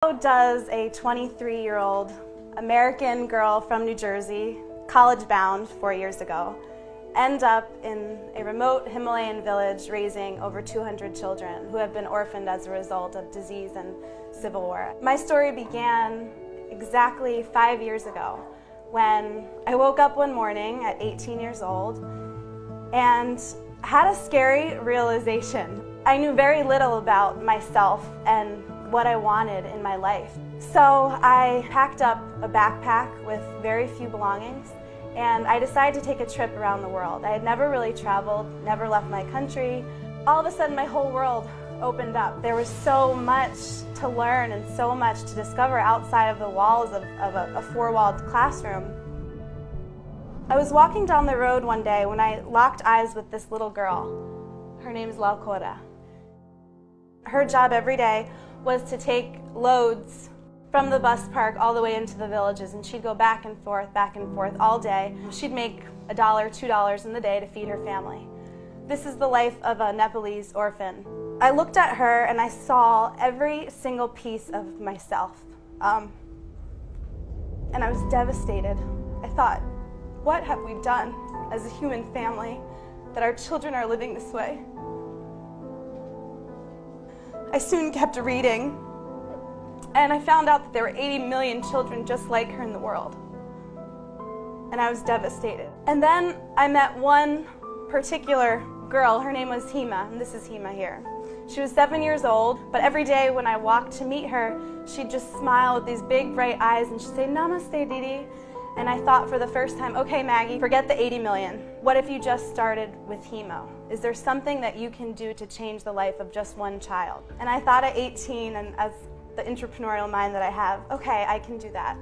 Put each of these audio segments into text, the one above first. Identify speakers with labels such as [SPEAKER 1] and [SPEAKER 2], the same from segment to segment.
[SPEAKER 1] How does a 23-year-old American girl from New Jersey, college-bound 4 years ago, end up in a remote Himalayan village raising over 200 children who have been orphaned as a result of disease and civil war? My story began exactly 5 years ago when I woke up one morning at 18 years old and had a scary realization. I knew very little about myself and what I wanted in my life. So I packed up a backpack with very few belongings and I decided to take a trip around the world. I had never really traveled, never left my country. All of a sudden my whole world opened up. There was so much to learn and so much to discover outside of the walls of a four-walled classroom. I was walking down the road one day when I locked eyes with this little girl. Her name is Laukora. Her job every day was to take loads from the bus park all the way into the villages, and she'd go back and forth all day. She'd make $1, $2 in the day to feed her family. This is the life of a Nepalese orphan. I looked at her and I saw every single piece of myself. And I was devastated. I thought, what have we done as a human family that our children are living this way? I soon kept reading, and I found out that there were 80 million children just like her in the world. And I was devastated. And then I met one particular girl. Her name was Hema, and this is Hema here. She was 7 years old, but every day when I walked to meet her, she'd just smile with these big bright eyes and she'd say, "Namaste, Didi." And I thought for the first time, okay, Maggie, forget the 80 million. What if you just started with Hemo? Is there something that you can do to change the life of just one child? And I thought at 18, and as the entrepreneurial mind that I have, okay, I can do that.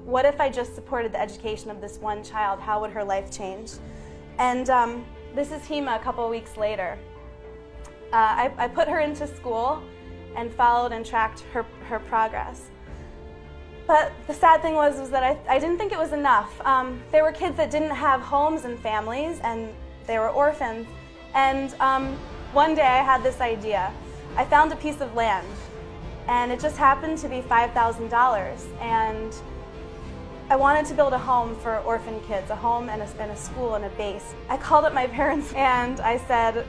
[SPEAKER 1] What if I just supported the education of this one child? How would her life change? And this is Hema a couple of weeks later. I put her into school and followed and tracked her progress. But the sad thing was that I didn't think it was enough. There were kids that didn't have homes and families, and they were orphans. And one day I had this idea. I found a piece of land, and it just happened to be $5,000. And I wanted to build a home for orphan kids, a home and a school and a base. I called up my parents and I said,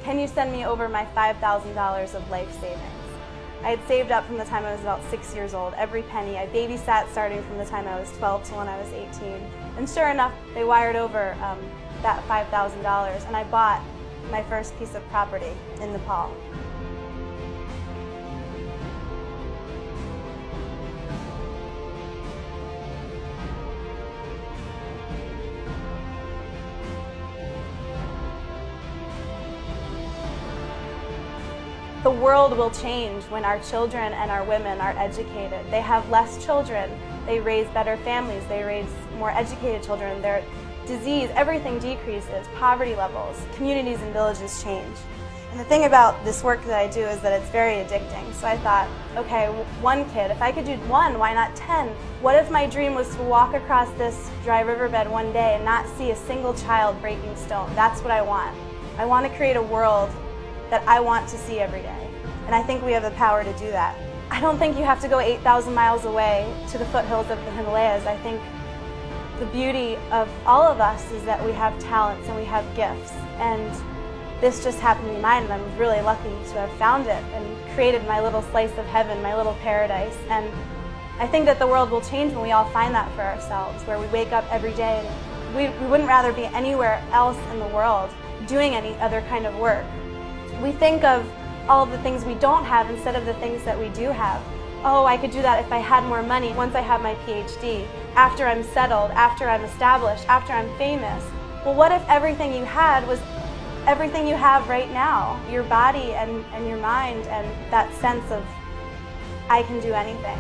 [SPEAKER 1] "Can you send me over my $5,000 of life savings?" I had saved up from the time I was about 6 years old, every penny. I babysat starting from the time I was 12 to when I was 18. And sure enough, they wired over that $5,000, and I bought my first piece of property in Nepal. The world will change when our children and our women are educated. They have less children, they raise better families, they raise more educated children, their disease, everything decreases, poverty levels, communities and villages change. And the thing about this work that I do is that it's very addicting. So I thought, okay, one kid, if I could do one, why not 10? What if my dream was to walk across this dry riverbed one day and not see a single child breaking stone? That's what I want. I want to create a world that I want to see every day. And I think we have the power to do that. I don't think you have to go 8,000 miles away to the foothills of the Himalayas. I think the beauty of all of us is that we have talents and we have gifts. And this just happened to be mine, and I'm really lucky to have found it and created my little slice of heaven, my little paradise. And I think that the world will change when we all find that for ourselves, where we wake up every day and we wouldn't rather be anywhere else in the world doing any other kind of work. We think of all of the things we don't have instead of the things that we do have. Oh, I could do that if I had more money once I have my PhD, after I'm settled, after I'm established, after I'm famous. Well, what if everything you had was everything you have right now? Your body and your mind and that sense of, I can do anything.